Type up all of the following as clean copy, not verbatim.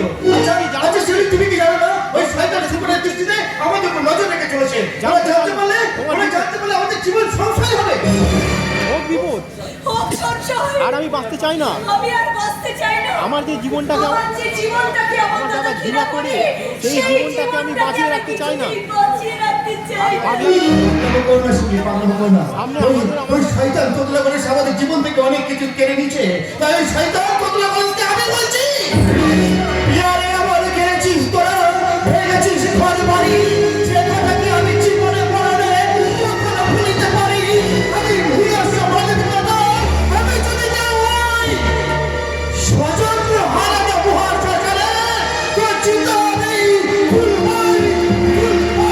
তো। আচ্ছা সেটা তুমি কি জানো না? ওই শয়তান শুকরের দৃষ্টিতে আমাদের উপর নজর রেখে চলেছে। ওরা জানতে পারলে আমাদের জীবন সংশয় হবে। হোক বিপদ, হোক সংশয়। আর আমি বাঁচতে চাই না। আমি আর বাঁচতে চাই না। আমার যে জীবনটাকে আমার আমার দাদা ঘৃণা করে, সেই জীবনটাকে আমি বাঁচিয়ে রাখতে চাই না। বাঁচিয়ে রাখতে চাই না। ওই শয়তান তোতলা গণেশ আমাদের জীবন থেকে অনেক কিছু কেড়ে নিচ্ছে। তাই ওই শয়তান তোতলা গণেশকে আমি বলছি, ইয়ারে আমার গেছিস তোরা, হয়ে গেছিস ঘর বাড়ি, যে কথাকে আমি জীবনে মরণে কখনো ভুলিতে পারি। আমি ভুলিয়া সমাজের কথা, আমি যদি যাই স্বজন হারানো মুহার সরকারে তো চিন্তা নেই, ভুলবই ভুলবো।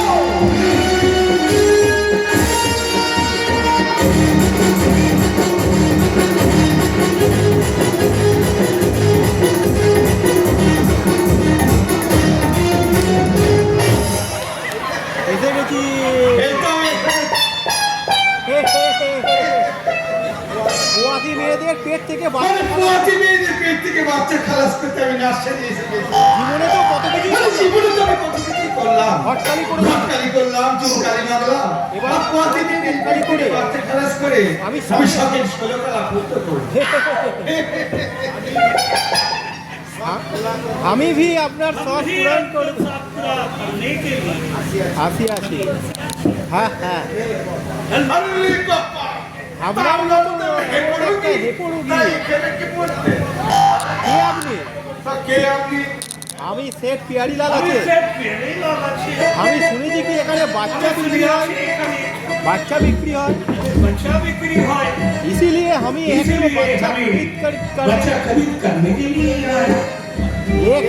এসে গেছি। পোয়াতি মেয়েদের পেট থেকে বাচ্চা খালাস করতে আমি নার্সারি এসে গেছি। জীবনে তো কত কিছু জীবনে তো আমি কত কিছুই করলাম, হটকালি করে হটকালি করলাম, চুনকালি মারলাম, এবার প্রতিদিন হটকালি করে বাচ্চা খালাস করে আমি সকাল ষোলোবেলা পড়তে করি। আমি भी আপনার সব পূরণ করব। আসি আসি, হ্যাঁ হ্যাঁ, আপনার মতো কে আপনি? আমি শেখ পিয়ারিলাল আছে। আমি শুনেছি কি এখানে বাচ্চা বিক্রি হয়, বাচ্চা বিক্রি হয়, इसीलिए हमें बच्चा खरीद करने के लिए आए।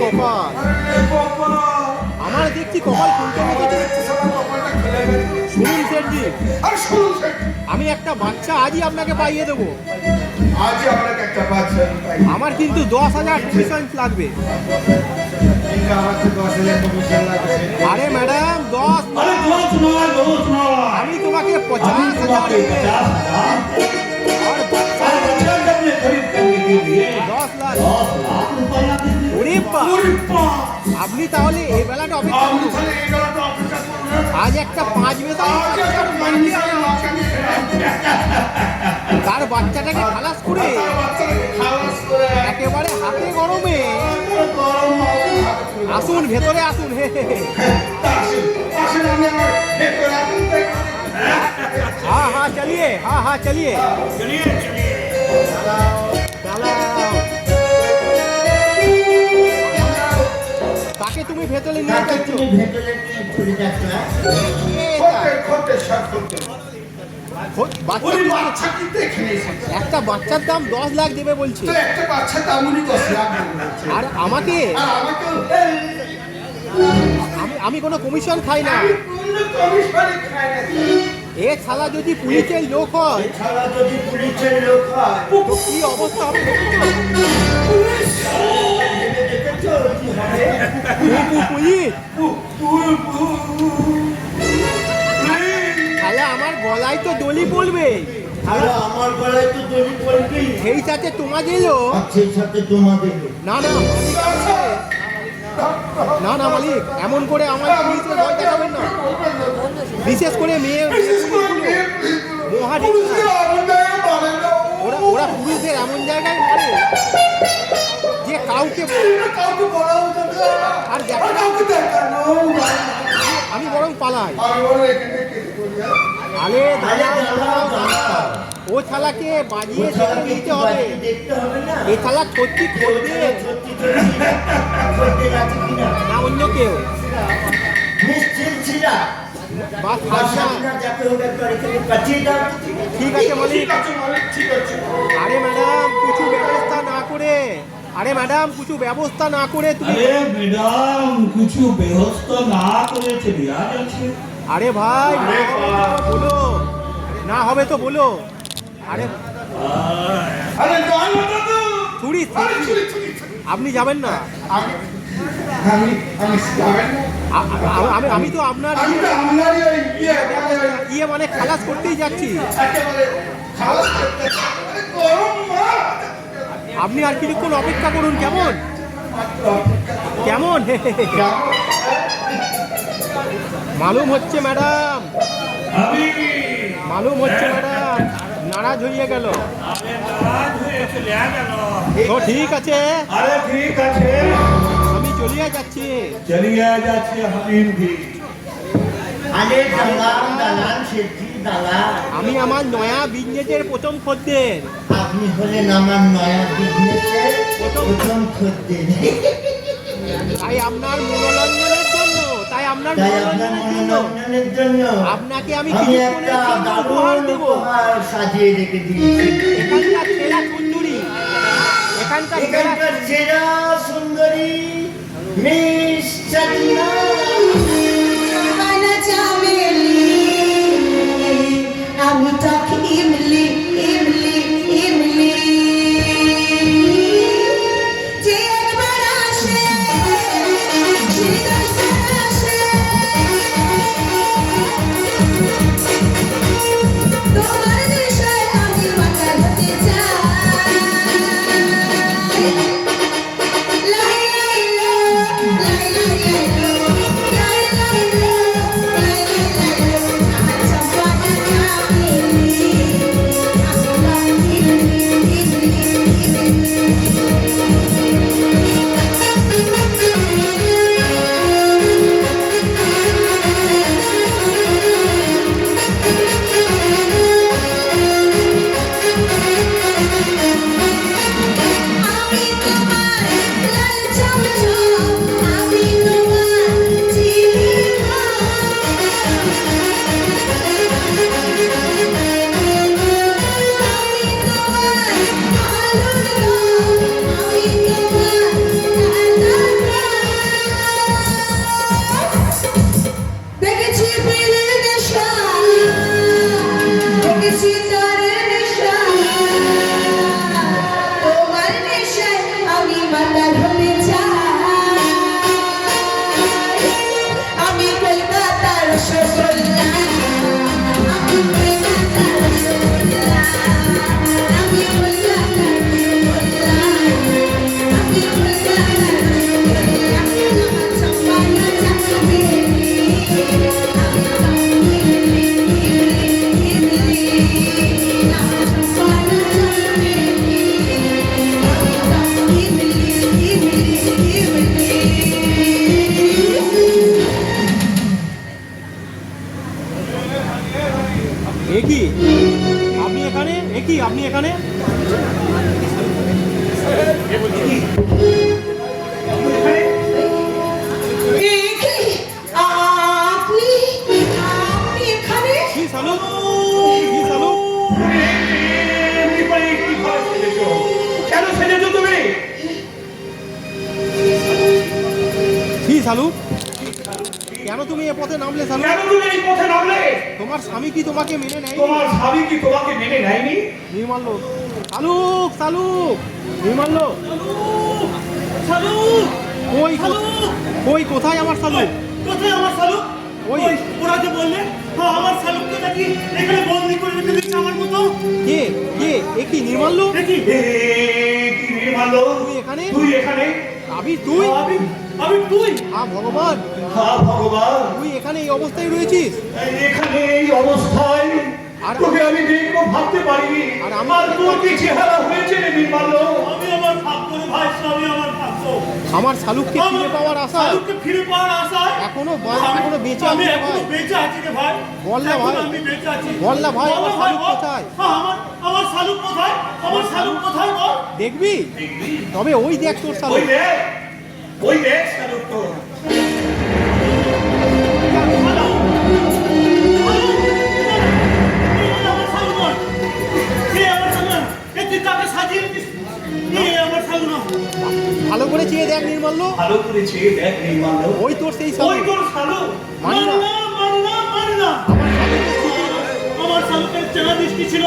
কপাল আমার দেখছি, কপাল খুলতে শুনুন সেটজি, আমি একটা বাচ্চা আজই আপনাকে পাইয়ে দেবো। আমার কিন্তু 10,000 কমিশন লাগবে। আরে ম্যাডাম 10, আমি তোমাকে 50,000 দেবো। 10 লাখ। আপনি তাহলে এই বেলাটা অপেক্ষা করুন, আজ একটা 5 মেশাল তার বাচ্চাটাকে খালাস করে একেবারে হাতে গরমে আসুন, ভেতরে আসুন। হ্যাঁ হ্যাঁ চলিয়ে, হ্যাঁ হ্যাঁ চলিয়ে চালাও। তাকে তুমি ভেতরে নিয়ে যাচ্ছ? একটা বাচ্চার দাম 10 লাখ দেবে বলছে, আর আমাকে আমি কোনো কমিশন খাই না। এ শালা যদি পুলিশের লোক হয় তো কি অবস্থা হবে? শালা আমার গলায় তো দড়ি পড়বে, আমার গলায় তো দড়ি পড়বে। সেই সাথে তোমাদের লোক, সেই সাথে তোমাদের না না না না মালিক, এমন করে আমার পুলিশের ভয় দেখাবেন না, বিশেষ করে মেয়ে ওরা পুরুষদের এমন জায়গায় মারে যে কাউকে আর আমি বরং পালাই। আরে ও শালাকে বাজিয়ে সেখানে দিতে হবে, এ শালা সত্যি করবে না অন্য কেউ। ঠিক আছে মালিক। আরে ম্যাডাম কিছু ব্যবস্থা না করে, আরে ম্যাডাম কিছু ব্যবস্থা না করে তুমি, ম্যাডাম কিছু ব্যবস্থা না করে চলে যাচ্ছে। আরে ভাই বলো, না হবে তো বলো। আরে ছুরি, আপনি যাবেন না? আমি তো আপনার ইয়ে মানে খালাস করতেই যাচ্ছি। আপনি আর কিছুক্ষণ অপেক্ষা করুন কেমন? কেমন মালুম হচ্ছে ম্যাডাম, আমি মালুম হচ্ছে ম্যাডাম, নারাজ হয়ে গেল। আরে নারাজ হয়েছে লেয়া গেল। তো ঠিক আছে, আরে ঠিক আছে, আমি চলিয়ে যাচ্ছি। চলিয়ে যাচ্ছে হামিম ভি। আরে দালান দালান শেঠজি দালান, আমি আমার নয়া বিজনেসের প্রথম খদ্দের। আপনি হলেন আমার নয়া বিজনেসের প্রথম খদ্দের। তাই আপনার মনোরঞ্জনের জন্য, তাই আপনার তাই আপনার মনোরঞ্জনের জন্য মনোরঞ্জনের জন্য আপনাকে আমি আমি কিছুক্ষণের একটা জন্য উপহার দারুণ দেব। উপহার সাজিয়ে রেখে দিয়েছি। এখানকার সেরা সুন্দরী, এখানকার সেরা এখানকার সেরা সুন্দরী মিস চাচিনা। আমি তাকে ইমলি ইমলি ইমলি যে একবার আসে সে দশবার আসে তোমার নেশায় আমি মাতাল হতে চাই লাই লাই লো লাই লাই লাই লো লাই লাই লো লাই লাই লাই লো আমার চম্পাটা কামিনী আসলা ইমলি ইমলি আমি তোমার লাল চমচম আমি তোমার চিনি আমি তোমার আলোর রং আমি তোমার দেখেছি প্রেমের নেশা দেখেছি তারের নেশা তোমার নেশায় আমি মাতাল হতে চাই আমি কলকাতার রসগোল্লা আমি কলকাতার রসগোল্লা আমি কলকাতার রসগোল্লা আমি কলকাতার রসগোল্লা আমার চম্পানা চাকরি আমি ইমলি ইমলি আমার চম্পানা চাকরি একই আপনি এখানে, একই আপনি এখানে। আপনি এখানে কি সালু, কি সালু, এমনি করে কি ভাবে সেজেছো? কেন সেজেছো তুমি? কি সালু, কেন তুমি এ পথে নামলে সালু? কেন তুমি এই পথে নামলে? তোমার স্বামী কি তোমাকে মেনে নেয়? তোমার স্বামী কি তোমাকে মেনে নেয়নি? নির্মাল্য, শালুক শালুক, নির্মাল্য, কই কই কোথায় আমার শালুক? কোথায় আমার শালুক? ওই। ওই ওরা যে বললে হ্যাঁ, আমার শালুককে নাকি এখানে বন্দি করে রেখে দিচ্ছে আমার মতো। কে কে একই নির্মাল্য? দেখি কি নির্মাল্য? তুই এখানে? তুই এখানে? আবি তুই? আমি আমি তুই ভগবান, হ্যাঁ ভগবান, তুই এখানে এই অবস্থায় রয়েছিস? এখানে এই অবস্থায় আর- তোকে আমি দেখবো ভাবতে পারিনি। আর আমি- আর তোর কি চেহারা হয়েছে রে নির্মাল্য? আমি আমার ভাগ্য রে ভাই, আমি আমার ভাগ্য। আমার শালুককে ফিরে পাওয়ার আশা শালুককে ফিরে পাওয়ার আশায় এখনো আমি- এখনো বেঁচে আমি আছে এখনো ভাই। বেঁচে আছি রে ভাই। বল না ভাই। এখনো আমি বেঁচে আছি। বল না ভাই, বল আমার না শালুক বল। কোথায়? হ্যাঁ, আমার শালুক কোথায়? আমার শালুক কোথায় বল? দেখবি? তবে ওই দেখ তোর ওই শালুক। দেখ, ওই দেখ শালুক তো। ভালো করে চেয়ে দেখ নির্মাল্য, ভালো করে চেয়ে দেখ নির্মাল্য। ওই তোর সেই ওই শালুক। তোর শালুক। মানি না। আমার শালুকের চেনা দৃষ্টি ছিল,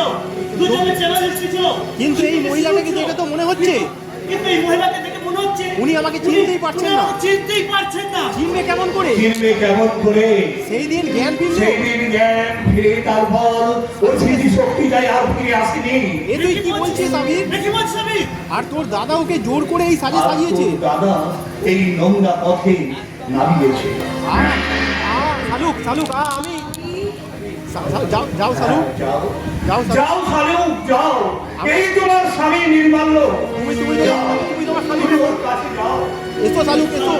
দুজনের চেনা দৃষ্টি ছিল। কিন্তু এই মহিলাটাকে দেখে তো মনে হচ্ছে কিন্তু এই মহিলাকে দেখে মনে মনে হচ্ছে উনি আমাকে চিনতেই পারছেন উনি না। আমাকে চিনতেই পারছেন না। চিনবে কেমন করে? চিনবে কেমন করে? সেই দিন জ্ঞান ফিরল। সেই দিন জ্ঞান ফিরে তার ফল ওই স্মৃতি শক্তিটাই আর ফিরে আসেনি। এ তুই কি বলছিস আবির? এ কি বলছিস আমি? আর তোর দাদা ওকে জোর করে এই সাজে আর সাজিয়েছে। তোর দাদা এই নোংরা পথে নামিয়েছে। শালুক শালুক আমি যাও যাও শালুক যাও যাও শালুক। যাও শালুক যাও, এই তোমার স্বামী নির্মাল্য। তুমি তুমি তুমি তোমার শালুক তুমি ওর কাছে যাও। এসো শালুক এসো।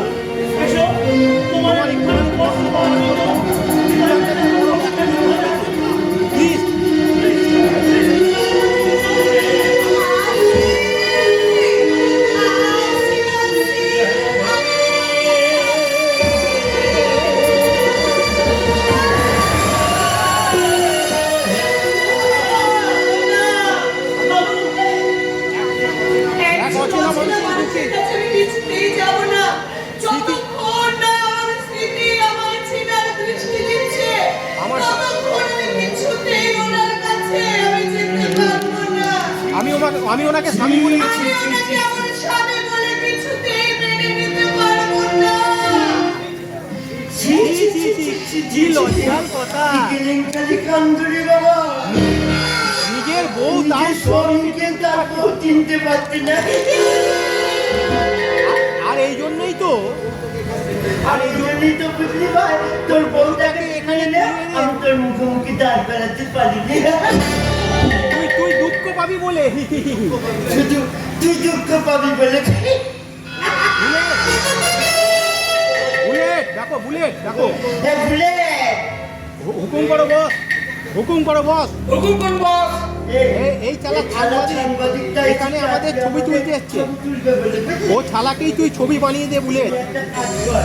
এসো, তোমার একটু কষ্ট পাওয়ার জন্য প্লিজ এক অচেনা মানুষের বুকে আমি কিছুতেই যাব না যতক্ষণ না আমার স্মৃতি আমার ছিনার দৃষ্টি দিচ্ছে আমার- ততক্ষণ আমি কিছুতেই ওনার কাছে আমি যেতে পারবো না আমি ওনাকে স্বামী বলে গেছি। আমি ওনাকে আমার স্বামী বলে কিছুতেই মেনে নিতে পারবো না ছি ছি ছি ছি ছি লজ্জার কথা। কেলেঙ্কারি কান্দুরি বাবা, নিজের বউ তাও নিজের স্বামীকে তারপর চিনতে পারছি না। আর এই জন্যই তো আর এই জন্যই তো বুঝলি ভাই, তোর বউটাকে এখানে নে, আমি তোর মুখোমুখি দাঁড় করাতে পারিনি। তুই তুই দুঃখ পাবি বলে। শুধু তুই দুঃখ পাবি বলে। বুলেট দেখো বুলেট দেখো। বুলেট, হুকুম করো বস, হুকুম করো বস। হুকুম কোন বস? এই চালা সাংবাদিক এখানে আমাদের ছবি তুলতে এসছে। ছবি তুলবে বলে। ও ছালাকেই তুই ছবি বানিয়ে দে বুলেট। একটা কাজ কর,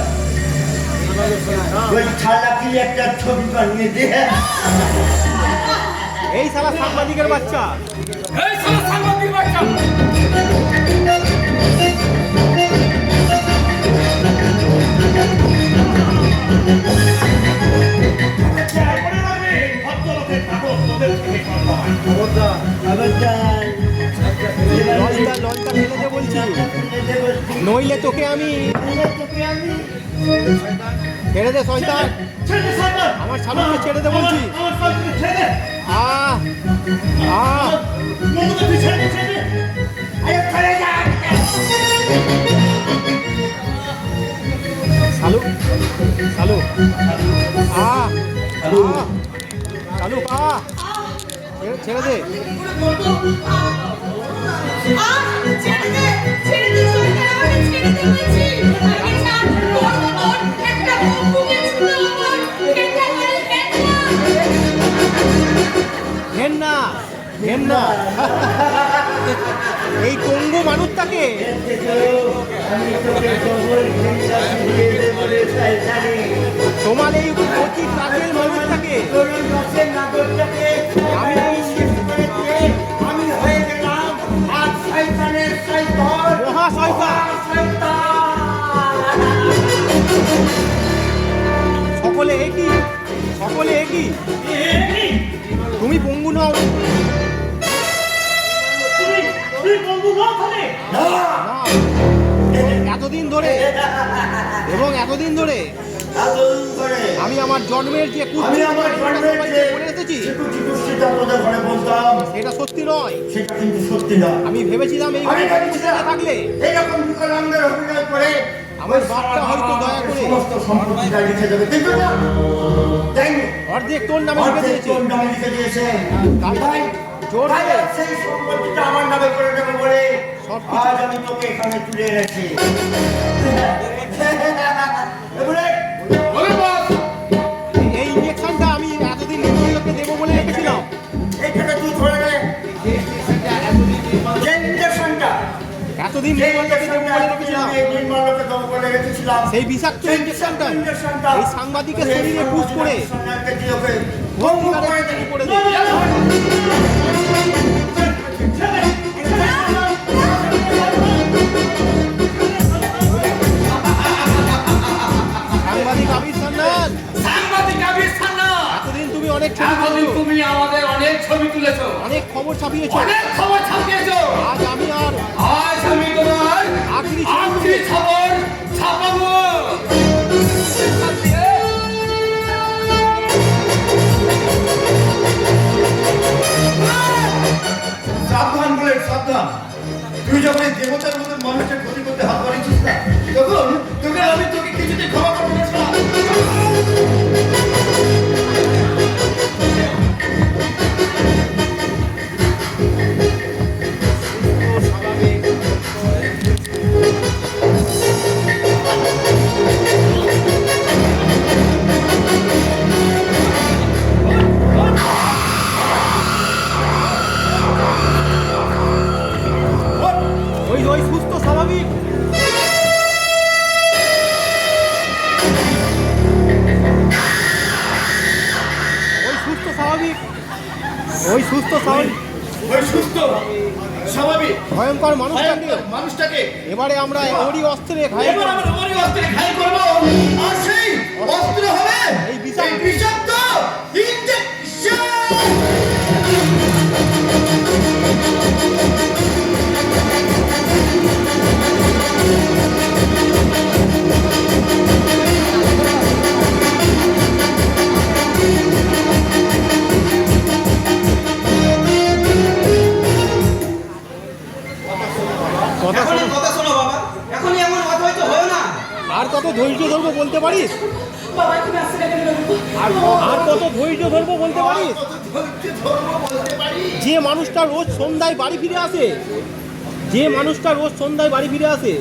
ওই ছালাকি একটা ছবি বানিয়ে দে। এই শালা সাংবাদিকের বাচ্চা। এই শালা সাংবাদিক বাচ্চা। তারপরে আমি ভদ্রলোকের কাগজ তোদের থেকে করবো। খবরদার, লঞ্চটা লঞ্চটা ফেলে দে বলছি, নইলে তোকে আমি ছেড়ে দে শয়তান। ছেড়ে দে, শয়তান। আমার শালুককে ছেড়ে দে বলছি। আমার শালুককে ছেড়ে দে। আহ আহ বন্ধুকে তুই ছেড়ে দে, ছেড়ে দে। শালুক শালুক আহ আহ শালুক আহ ছেড়ে দে। ছেড়ে দে ছেড়ে দে সরকার আমাকে ছেড়ে দে বলছি আগে ছাড় তোর মতন একটা বন্ধুকে ছিল আমার এটা করে ঘেন্না ঘেন্না এই পঙ্গু মানুষটাকে আমি তোকে খবর দিয়ে দেবো রে শয়তানি। তোমার এই অতি কাছের মানুষটাকে তোর ওই রসের নাগরটাকে আমি শেষ করে দিয়ে আমি হয়ে গেলাম আর শয়তানের শয়তান, মহা শয়তান। শয়তান। সকলে একই, সকলে একই। এই, তুমি পঙ্গু নও। তুই বন্ধু নও তাহলে? না, না, এতদিন ধরে এবং এতদিন ধরে আদর করে আমি আমার জন্মের যে আমি আমার জন্মের যে বলে এসেছি চিকুচি কুস্তিটা তোদের ঘরে বলতাম, এটা সত্যি নয়। সেটা কিন্তু সত্যি না। আমি ভেবেছিলাম এই আমি ভেবেছিলাম থাকলে এইরকম বিকলাঙ্গের অভিনয় করে আমার বাপটা হয়তো দয়া করে সমস্ত সম্পত্তিটা লিখে দেবে, কিন্তু না, দেয়নি। অর্ধেক তোর নামে লিখে অর্ধেক দিয়েছে। তোর নামে লিখে দিয়েছে। তাই- তাই জোর তাই করে। আর সেই সম্পত্তিটা আমার নামে করে দেবে বলে সবকিছু- আজ আমি তোকে এখানে তুলে এনেছি। এবারে বলে বস। এই ইঞ্জেকশনটা আমি এতদিন নির্মলকে দেবো বলে রেখেছিলাম। এইখানে তুই ধরে নে। যে ইঞ্জেকশনটা, এতদিন যে নির্মলকে দেবো ইঞ্জেকশনটা বলে এতদিন রেখেছিলাম। আমি এই নির্মলকে দেবো বলে রেখেছিলাম, সেই বিষাক্ত সেই ইঞ্জেকশনটা ইঞ্জেকশনটা এই সাংবাদিকের শরীরে পুশ করে সন্ন্যাসকে দিয়ে ওকে ভঙ্গ করে দিবি। করে দে। সাংবাদিক আবির সান্যাল, সাংবাদিক আবির সান্যাল, এতদিন তুমি অনেক ছবি এতদিন তুলেছো, তুমি আমাদের অনেক ছবি তুলেছো, অনেক খবর ছাপিয়েছো। অনেক খবর ছাপিয়েছো। আজ আমি আর আজ আমি তোমার আখরি ছবি দেবতার মতো মানুষের ক্ষতি করতে হাত বাড়িয়েছিস না, তখন তোকে আমি তোকে কিছুতে ক্ষমা করবো না। ওই ওই সুস্থ স্বাভাবিক। ওই সুস্থ স্বাভাবিক। ওই সুস্থ স্বাভাবিক ওই সুস্থ স্বাভাবিক ভয়ঙ্কর মানুষটাকে মানুষটাকে এবারে আমরা ওরই অস্ত্রে ঘায়েল এবার করব। আমরা ওরই অস্ত্রে ঘায়েল করবো, আর সেই অস্ত্র হবে এই বিষাক্ত- এই বিষাক্ত ইনজেকশন। কথা এখনই শোনো। কথা শোনো বাবা, এখনই এমন অধৈর্য হয়েও না। আর কত ধৈর্য ধরবো বলতে পারিস? বাবা তুমি আসতে গেলে আর কত ধৈর্য ধরবো বলতে পারিস? যে মানুষটা রোজ সন্ধ্যায় বাড়ি ফিরে আসে, যে মানুষটা রোজ সন্ধ্যায় বাড়ি ফিরে আসে,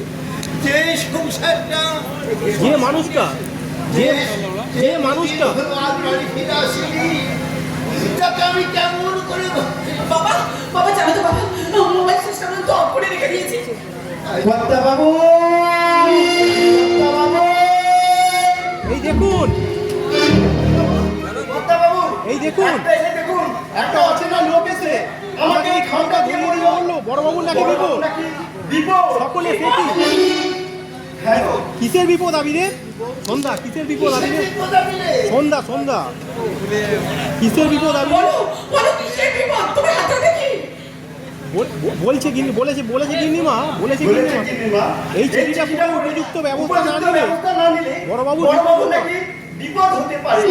যে সংসারটা যে মানুষটা যে যে মানুষটা আজ বাড়ি ফিরে আসেনি, তাকে আমি কেমন করে বাবা বাবা জানো তো বাবা মোবাইল সিস্টেম তো অফ করে রেখে দিয়েছি। কর্তা বাবু, কর্তা বাবু, এই দেখুন, কর্তা বাবু, এই দেখুন, এই দেখুন, একটা অচেনা লোক এসে আমাকে এই খামটা দিয়ে ধরিয়ে দিয়ে বললো বড়বাবুর নাকি বিপদ। নাকি বিপদ। সকলে সে কি? হ্যাঁ গো, কিসের বিপদ আবিরে? সন্ধ্যা কিসের বিপদ আবিরে? বিপদ আবিরে। সন্ধ্যা সন্ধ্যা কিসের বিপদ আবিরে? বলো বলো কিসের বিপদ তোমার হাতে দেখি। বলছে গিন্নি, বলেছে বলেছে গিন্নিমা, বলেছে বলেছে গিন্নিমা গিন্নিমা, এই চিঠিটা পুরো উপযুক্ত ব্যবস্থা না নিলে ব্যবস্থা না নিলে বড়বাবু বড়বাবু নাকি বিপদ হতে পারে।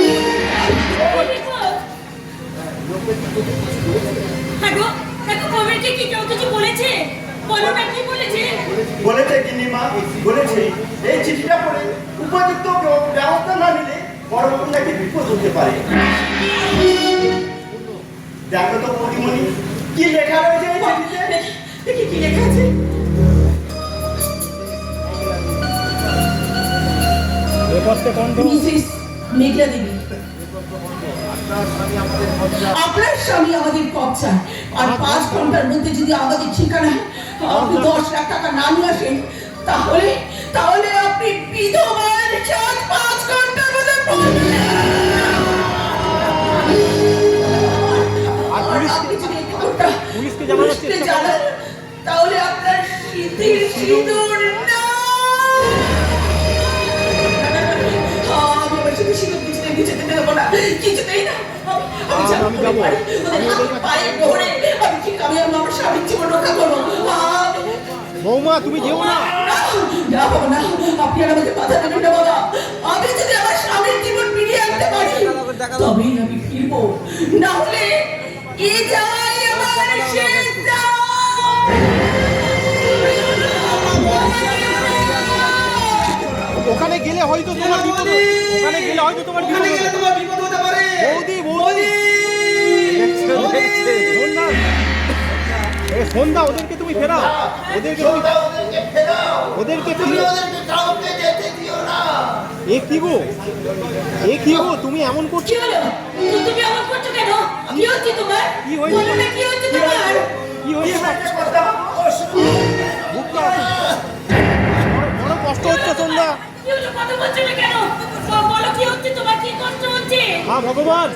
হ্যাঁ গো কমিটি কি কেউ কিছু বলেছে? বলো না কি বলেছে? বলেছে গিন্নিমা, বলেছে এই চিঠিটা পড়ে উপযুক্ত ব্যবস্থা না নিলে বড়বাবু নাকি বিপদ হতে পারে। দেখো তো প্রতিমণি কি লেখা রয়েছে এই চিঠিতে। দেখি কি লেখা আছে। নেপথ্যে কণ্ঠ মিসেস মেঘলা দেবী, আপনার স্বামী আমাদের কবজা, আর 5 ঘন্টার মধ্যে যদি আমাদের ঠিকানায় আপনি 10 লাখ টাকা না নিয়ে আসেন, তাহলে তাহলে আপনি বিধবার সাথ 5 ঘন্টার মধ্যে পাবেন। আর আর আপনি যদি এই খবরটা পুলিশকে জানানোর চেষ্টা পুলিশকে জানান, তাহলে আপনার সিঁথির সিঁদুর না। আমি আমার সাথে সিঁদুর কিছুতেই দেবো না, কিছুতেই না। আমি যাবো আমি যাবো। বাড়ি, ওদের হাত পায়ে ধরে আমি ঠিক আমি আমার স্বামীর জীবন রক্ষা করবো। বৌমা তুমি যেও না। না বাবা না, আপনি আর আমাকে বাধা দেবেন না বাবা। আমি যদি আমার স্বামীর জীবন ফিরিয়ে আনতে পারি তবেই আমি ফিরবো, না হলে এ যাওয়াই আমার শেষ যাওয়া। ওখানে গেলে হয়তো তোমার বিপদ হবে। ওখানে গেলে হয়তো তোমার বিপদ ওখানে হবে। গেলে তোমার বিপদ হতে পারে। বৌদি বৌদি সন্ধ্যা এ সন্ধ্যা ওদেরকে তুমি ফেরাও, ওদেরকে তুমি ওদেরকে ফেরাও, ওদেরকে তুমি ফিরে ওদেরকে কাউকে যেতে দিও না। এ কি গো, এ কি গো তুমি এমন করছো? কি হলো? তুমি আমার করছো কেন? কি হচ্ছে তোমার? কি হয়েছে? বলো না কি হচ্ছে তোমার? কি হয়েছে? কর্তা বাবু, বুকটা বড় কষ্ট হচ্ছে সন্ধ্যা। কি হলো? কথা বলছো না কেন? বলো কি হচ্ছে তোমার? কি কষ্ট হচ্ছে? হ্যাঁ ভগবান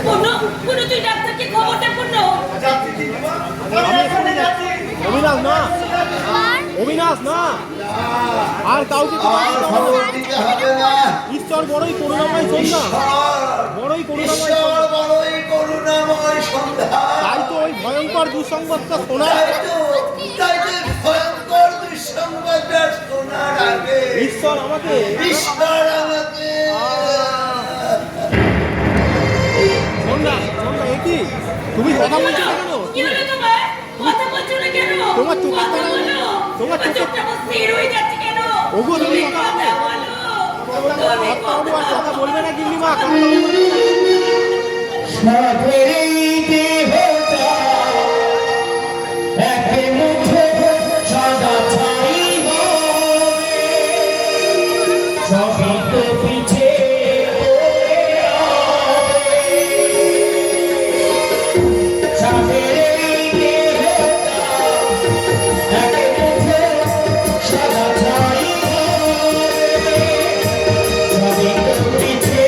পূর্ণ, পূর্ণ তুই ডাক্তারকে খবরটা পূর্ণ। যাচ্ছি দিদিমা, আমি এখানে যাচ্ছি। অবিনাশ না, অবিনাশ না, আর কাউকে খবর দিতে হবে না। ঈশ্বর বড়ই করুণাময় সন্ধ্যা, বড়ই করুণাময় ঈশ্বর সন্ধ্যা। বড়ই করুণাময় সন্ধ্যা। তাই তো ওই ভয়ঙ্কর দুঃসংবাদটা শোনা তাই তো ভয়ঙ্কর দুঃসংবাদটা শোনার আগে ঈশ্বর আমাকে ঈশ্বর আমাকে সন্ধ্যা সন্ধ্যা এ কি তুমি কথা বলছো না কেন? কি হলো তোমার? কথা বলছো না কেন? তোমার চোখে তোমার চোখে ওগো তুমি কথা বলো। কথা বলবে না গিন্নিমা, কথা বলবে না। সাগরেই দেহটা একে মুঠো সাদা ছাই হবে, সবই তো পিছে পড়ে রবে। সাগরেই দেহটা একে মুঠো সাদা ছাই হবে, সবই তো পিছে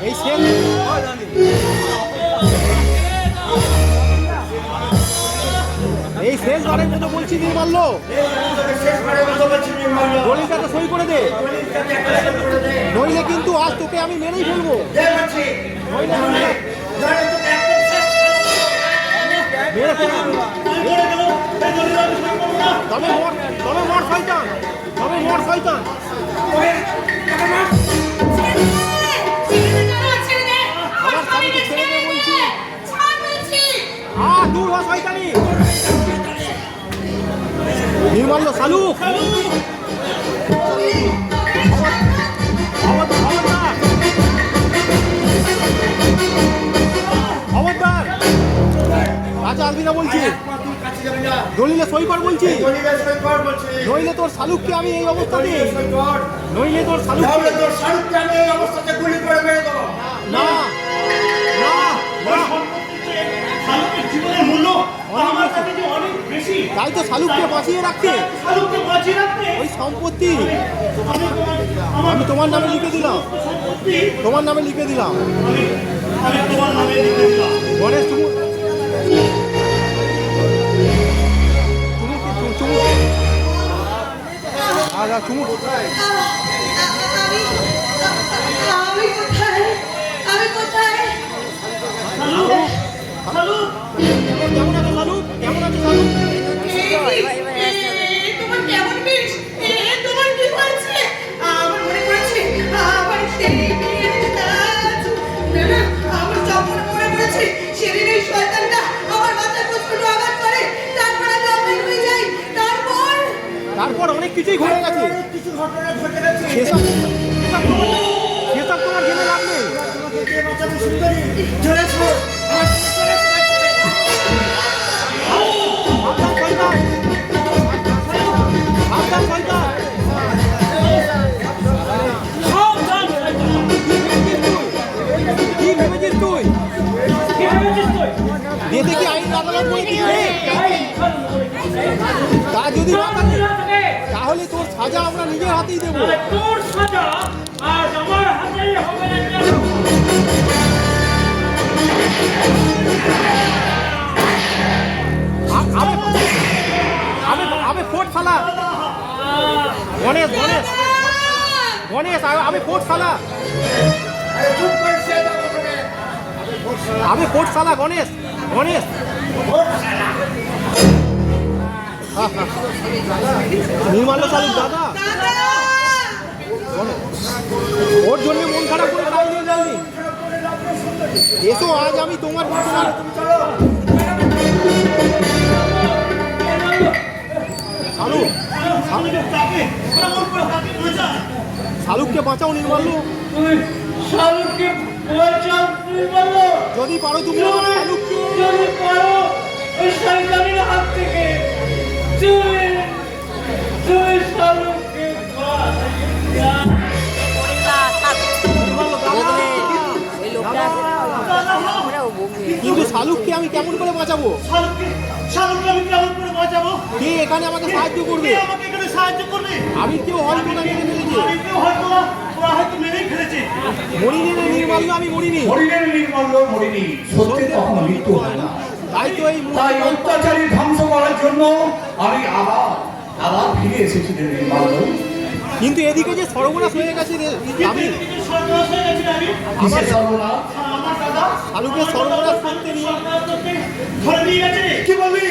এই শেষ এই শেষ বারের মতো বলছি নির্মাল্য, দলিলটাকে সই করে দে, নইলে কিন্তু আজ তোকে আমি মেরেই ফেলবো। নইলে মেরে ফেলবো। তবে মর শয়তান, তবে মর শয়তান। আমার স্বামীকে ছেড়ে দে বলছি। দূর হ শয়তানি। নির্মাল্য শালুক, খবরদার কাছে আসবি না বলছি, দলিলে সই কর বলছি, নইলে তোর শালুককে আমি এই অবস্থাতে, নইলে তোর শালুককে আমি এই অবস্থাতে গুলি করে মেরে দেবো। না না না, শালুকের জীবনের মূল্য আমার কাছে যে অনেক বেশি, তাই তো শালুককে বাঁচিয়ে রাখতে শালুককে বাঁচিয়ে রাখতে ওই সম্পত্তি আমি তোমার নামে লিখে দিলাম, সম্পত্তি তোমার নামে লিখে দিলাম। আমি তোমার নামে লিখে দিলাম। গণেশ চুমু চুমু কোথায়? আমি কোথায়? আমি কোথায়? শালুক কেমন আছো শালুক? কেমন আছো শালুক? তোমার কেমন বেশ? তোমার কি হয়েছে? আমার মনে পড়েছে আমার সেই বিয়ের কাজ। না না, আমার যখন মনে পড়েছে সেদিন এই শয়তানটা আমার মাথায় প্রচন্ড আঘাত করে, তারপর আমি অজ্ঞান হয়ে যাই। তারপর অনেক কিছুই ঘটে গেছে, কিছু ঘটনা ঘটে গেছে। সেসব তোমার জেনে লাভ নেই। চলে এসো। সাবধান শয়তান, সাবধান শয়তান। কি ভেবেছিস তুই? দেশে কি আইন আদালত বলে কিছু নেই? তা যদি না থাকে তাহলে তোর সাজা আমরা নিজের হাতেই দেবো। তোর সাজা আজ আমার হাতে হবে না কেন? আমি ফোর্ট সালা গণেশ গণেশ গণেশ আমি ফোর্ট সালা, আমি ফোর্ট সালা গণেশ গণেশ। নির্মাল্য শালুক দাদা, ওর জন্য মন খারাপ করে তাই নিয়ে যাইনি। এসো আজ আমি তোমার শালুক, শালুককে বাঁচাও নির্মাল্য, শালুককে বাঁচাও নির্মাল্য। যদি পারো তুমি আমার শালুককে, যদি পারো ওই শয়তানের হাত থেকে তুমি কিন্তু শালুককে আমি কেমন করে বাঁচাবো? শালুককে আমি কেমন করে বাঁচাবো? কে এখানে আমাকে সাহায্য করবে? কে আমাকে এখানে সাহায্য করবে? আমি কেউ হয়তো না মেরে ফেলেছি। আমি কেউ হয়তো না, ওরা হয়তো মেরেই ফেলেছে। মরিনি রে নির্মাল্য, আমি মরিনি। হরিণের নির্মল্য মরিনি, সত্যি কখনো মৃত্যু হয় না। তাই তো এই তাই অত্যাচারী ধ্বংস করার জন্য আমি আবার ফিরে এসেছি রে নির্মল্য। কিন্তু এদিকে যে সর্বনাশ হয়ে গেছে রে, আমি এদিকে সর্বনাশ হয়ে গেছে আমি। কিসের সর্বনাশ? আমার দাদা শালুকের সর্বনাশ করতে নিয়ে সর্বনাশ করতে ধরে নিয়ে গেছে। কি বললি?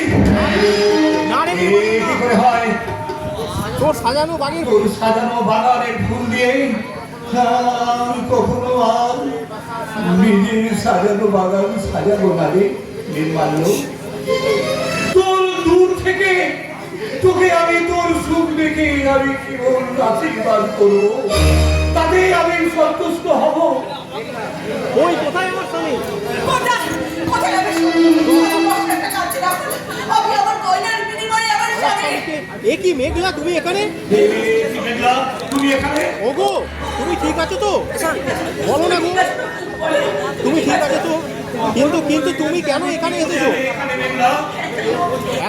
না রে এ কি করে হয়? তোর সাজানো বাগের তোর সাজানো বাগানের ফুল দিয়ে আমি কখনো আর নিজের সাজানো বাগান সাজাবো না রে নির্মাল্য। তোর দূর থেকে তোকে আমি তোর সুখ দেখে আমি কেবল আশীর্বাদ করবো, তাতে আমি সন্তুষ্ট হব। ওই কোথায় আমার স্বামী? কোথায় কোথায় যাবে শুনি? আমার 10 টাকা আছে রাখুন। আমি আমার গয়নার বিনিময়ে আমার স্বামী। এ কি মেঘলা, তুমি এখানে? মেঘলা, তুমি এখানে? ওগো, তুমি ঠিক আছো তো? বলো না গো, তুমি ঠিক আছো তো? কিন্তু কিন্তু তুমি কেন এখানে এসেছো? এখানে মেঘলা,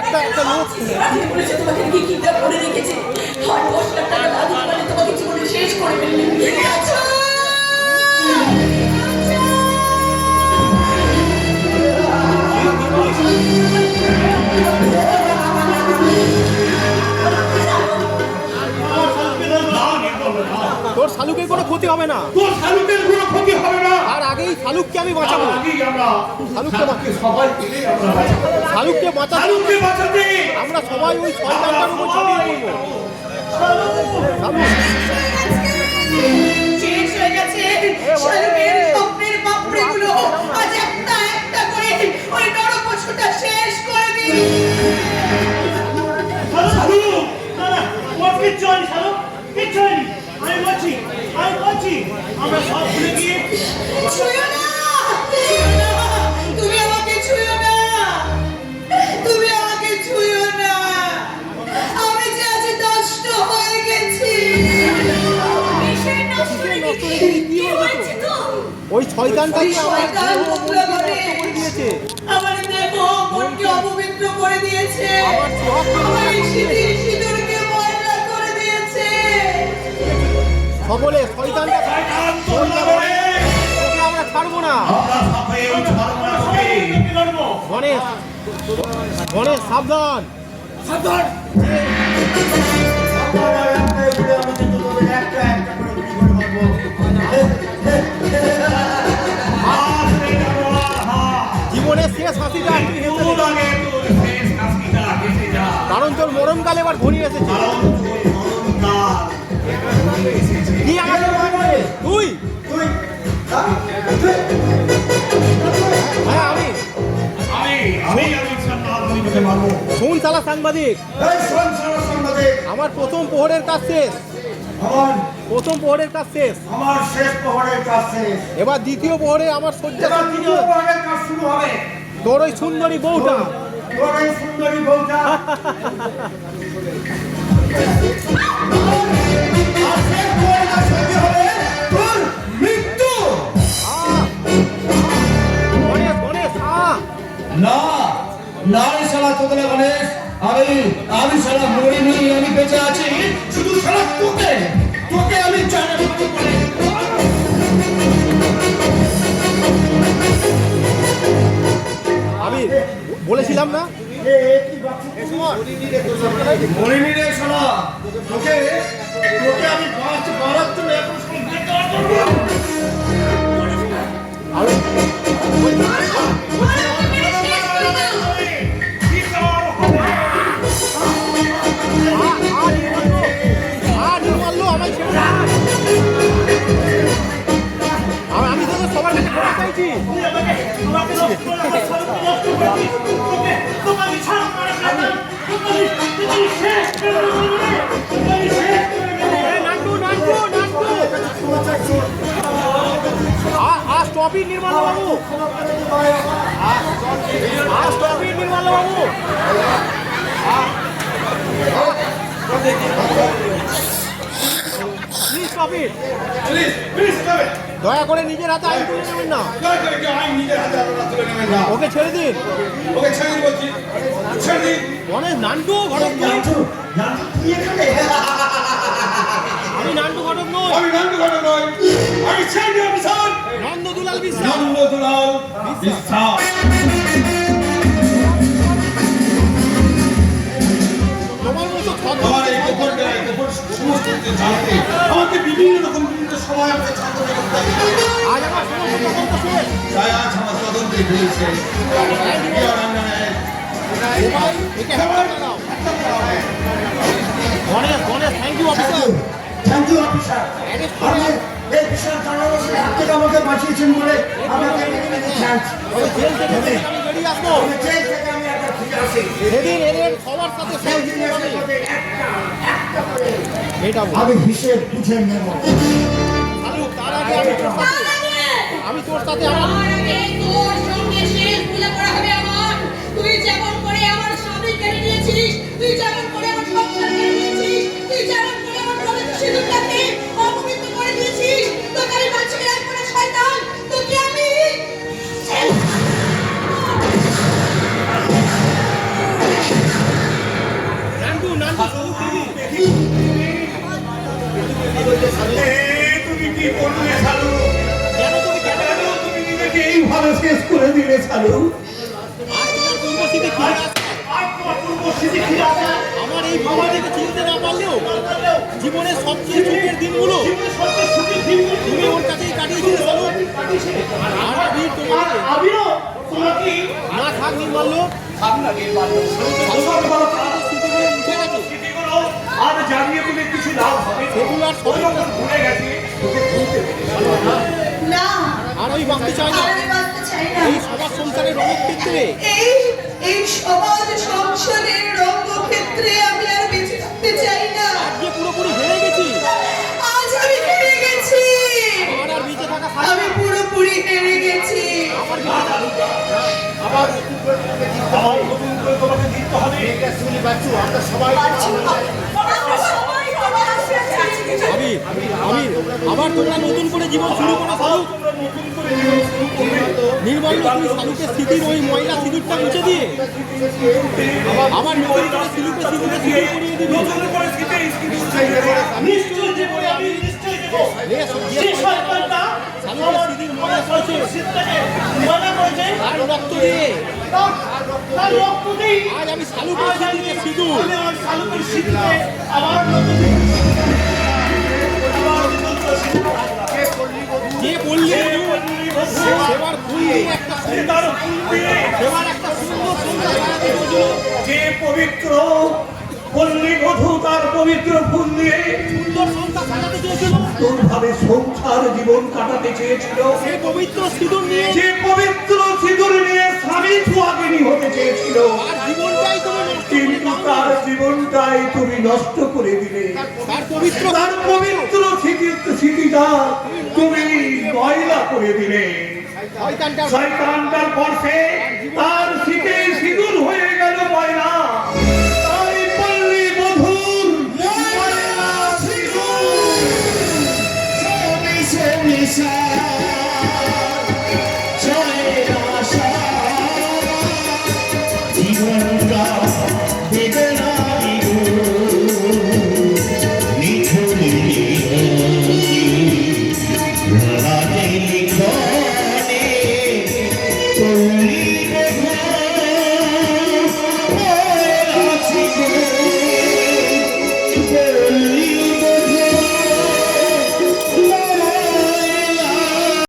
একটা লোক রাজি বলেছে তোমাকে কি কিটা করে রেখেছে। আর 10 লাখ টাকা দাবি করে তোমাকে জীবনে শেষ করে ফেললেন। আচ্ছা তোর শালুকের কোনো ক্ষতি হবে না। তোর শালুকের কোনো ক্ষতি হবে না। আর আগেই শালুককে আমি বাঁচাবো। আগেই আমরা শালুককে সবাই মিলে আমরা বাঁচাবো। শালুককে বাঁচাবো। শালুককে বাঁচাতে আমরা সবাই ওই শয়তানটার উপর ঝাঁপিয়ে পড়বো। শালুক, শেষ হয়ে গেছে। শালুকের স্বপ্নের বাপড়েগুলো আজ একটা একটা করে ওই নরপশুটা শেষ করে দিল। শালুক, না না, ওর কিচ্ছু হয়নি শালুক, কিচ্ছু হয়নি। আমি বলছি আমরা সব ভুলে গিয়ে ছুঁয়ো না, ছুঁয়ো না, তুমি আমাকে ছুঁয়ো না, তুমি আমাকে ছুঁয়ো না। আমি যে আজ নষ্ট হয়ে গেছি। কিসের নষ্ট হয়ে গেছি? কি হয়েছে তো? ওই শয়তানটাকে ওই আমার শয়তান দেহ নোংরা মনকে করে। নষ্ট করে দিয়েছে। আমার দেহ মনকে অপবিত্র করে দিয়েছে। আমার সোহাগকে আমার এই সিঁদুরকে ময়লা করে দিয়েছে। সকলে শয়তানটা ওকে আমরা ছাড়বো না। আমরা সবাই ওই ছাড়বো না তোকে। কি করবো? গণেশ, গণেশ সাবধান। জীবনের শেষ হাসিটা তুই হেসে তোর দিলি। আগে তোর শেষ হাসিটা হেসে যা। কারণ তোর মরণকালে এবার ঘনিয়ে এসেছে। কারণ তোর মরণকাল এসেছে। কি আমাকে মারবে? তুই? হ্যাঁ আমি। আমি সান্নাত, আমি তোকে মারবো। শোন শালা সাংবাদিক, এই শোন শোন সাংবাদিক, আমার প্রথম প্রহরের কাজ শেষ। প্রথম প্রহরের কাজ শেষ। আমার শেষ প্রহরের কাজ শেষ। এবার দ্বিতীয় প্রহরে আমার শয্যা এবার দ্বিতীয় প্রহরের কাজ শুরু হবে। তোর ওই সুন্দরী বউটা। তোর এই সুন্দরী বউটা আর শেষ প্রহরের কাজ শুরু হবে তোর মৃত্যু। গণেশ, গণেশ, না না রে শালা তোতলা গণেশ, আমি শালা মরিনি, আমি বেঁচে আছি। শুধু শালা তোকে আমি জানি। আমি বলেছিলাম না মরিনি রে শালা, তোকে আমি মারার জন্য এখন আমি তো সবার কাছে ক্ষমা চাইছি। আমাকে নষ্ট করে আমার শালুককে নষ্ট করে দিস। তোকে আমি ছাড়বো না শালুক। তোকে শেষ করে দেবো রে। তোকে শেষ করে দেবো। Nantu, Nantu, Nantu. Stop it Nirmal Babu, stop it Nirmal Babu. Please stop it. Please please যাবে দয়া করে নিজের হাতে আইন তুলে নেবেন না। দয়া করে কেউ আইন নিজের হাতে আপনারা তুলে নেবেন না। ওকে ছেড়ে দিন। ওকে ছেড়ে দিন বলছি, ছেড়ে দিন। গণেশ নান্টু ঘটক নই। জানতো তুই এখানে আমি নান্টু ঘটক নই, আমি নান্টু ঘটক নই, আমি ছেড়ে অফিসার নন্দদুলাল বিশ্বাস। নন্দদুলাল বিশ্বাস। তোমার মতো আমার এই গোপন সমস্ত কিছু জানতে আমাকে বিভিন্ন রকম বিভিন্ন সময় আমাকে ছাত্র করতে হবে। আজ আমার সমস্ত তদন্ত শেষ। তাই আজ আমার তদন্তে হয়েছে সবাই একে হেফাজতে দাও। Ganesh Ganesh thank you officer. Thank you officer. Arrest করে আপনি এই বিশাল জনগোষ্ঠীর হাত থেকে আমাকে বাঁচিয়েছেন বলে আমাকে থ্যাংকস। ওই জেল থেকে আমি বেরিয়ে আসবো। জেল থেকে আমি একটা ফিরে আসি। সেদিন এদের সবার সাথে সব দিতে হবে। এটা বল। আমি হিসেব বুঝে নেব। শালুক, তার আগে আমি তোর সাথে আমার আমার আগে তোর সঙ্গে শেষ পূজা করা হবে আমার। তুই যেমন করে আমার স্বামী কেড়ে নিয়েছিস, তুই যেমন করে আমার সংসার কেড়ে নিয়েছিস, তুই যেমন করে আমার পবিত্র সিঁদুরটাকে অপবিত্র করে দিয়েছিস, তোকে আমি বাঁচিয়ে রাখবো না শয়তান, তোকে আমি নান্টু নান্টু শালুক দিদি। তুমি কি করলে সালু? কেন তুমি কেন তুমি নিজেকে এইভাবে শেষ করে দিলে সালু। আজ তোমার পূর্বস্মৃতি ফিরে আসছে। আর তোমার পূর্বস্মৃতি ফিরে আসা, আমার এই ভূমিটাকে চিনতে না পারলেও জীবনের সবচেয়ে সুখের দিনগুলো সবচেয়ে সুখের দিনগুলো তুমি ওর কাছেই কাটিয়েছিলে শালুক। আর আমি তোমাকে আমিও তোমাকে না থাক নির্মাল্য সফলতা স্মৃতিগুলো মুছে গেছে। স্মৃতিগুলো আর জানিয়ে বলে কিছু লাভ হবে না। সেগুলো আর ওই সবই যখন ভুলে গেছে তোকে ভুলতে না আর আমি বাঁচতে চাই না। আর আমি বাঁচতে চাই না। এই সবার সংসারের রণক্ষেত্রে এই সমাজ সংসারের রঙ্গক্ষেত্রে আমি আর বেঁচে থাকতে চাই না। আজকে পুরোপুরি হেরে গেছি। আজ আমি হেরে গেছি। আমার আর বেঁচে থাকা আমি পুরোপুরি হেরে গেছি। আবার নতুন করে তোমাকে দিতে হবে। আমরা সবাই তোমার আশীর্বাদে আছি। আমির আমির আবার তোমরা নতুন করে জীবন শুরু করো শালুক। তোমরা নতুন করে জীবন শুরু করবে। নির্মাল্য তুমি শালুকের স্মৃতির ওই ময়লা সিঁদুরটা মুছে দিয়ে আবার নতুন করে সিঁদুরটা সিঁদুরে সিঁদুর করিয়ে দিবি। নতুন করে স্মৃতি নিশ্চয় দেবো আমি, নিশ্চয় দেবো। যে সন্তানটা শালুকের স্মৃতির ময়লা সরেছে শীতটাকে মানা করেছে তার রক্ত দিয়ে তার রক্ত দিই। আজ আমি শালুকের স্মৃতিতে সিঁদুর আমি আমার শালুকের শীতকে আবার নতুন যে বললি সেবার ফুল দিয়ে একটা তার ফুল দিয়ে সেবার একটা সুন্দর সংসার বানাতে হয়েছিল। যে পবিত্র পল্লী বধূ তার পবিত্র ফুল দিয়ে সুন্দর সংসার সাজাতে চেয়েছিল। সুন্দরভাবে সংসার জীবন কাটাতে চেয়েছিল। সে পবিত্র সিঁদুর নিয়ে যে পবিত্র সিঁদুর নিয়ে স্বামী সুহাগিনী হতে চেয়েছিল, তার জীবনটাই তুমি নষ্ট করে কিন্তু দাও। তার জীবনটাই তুমি নষ্ট করে দিলে। তার পবিত্র তার পবিত্র স্মৃতিটা তুমি ময়লা করে দিলে। শয়তানটা শয়তানটার পরশে তার স্মৃতি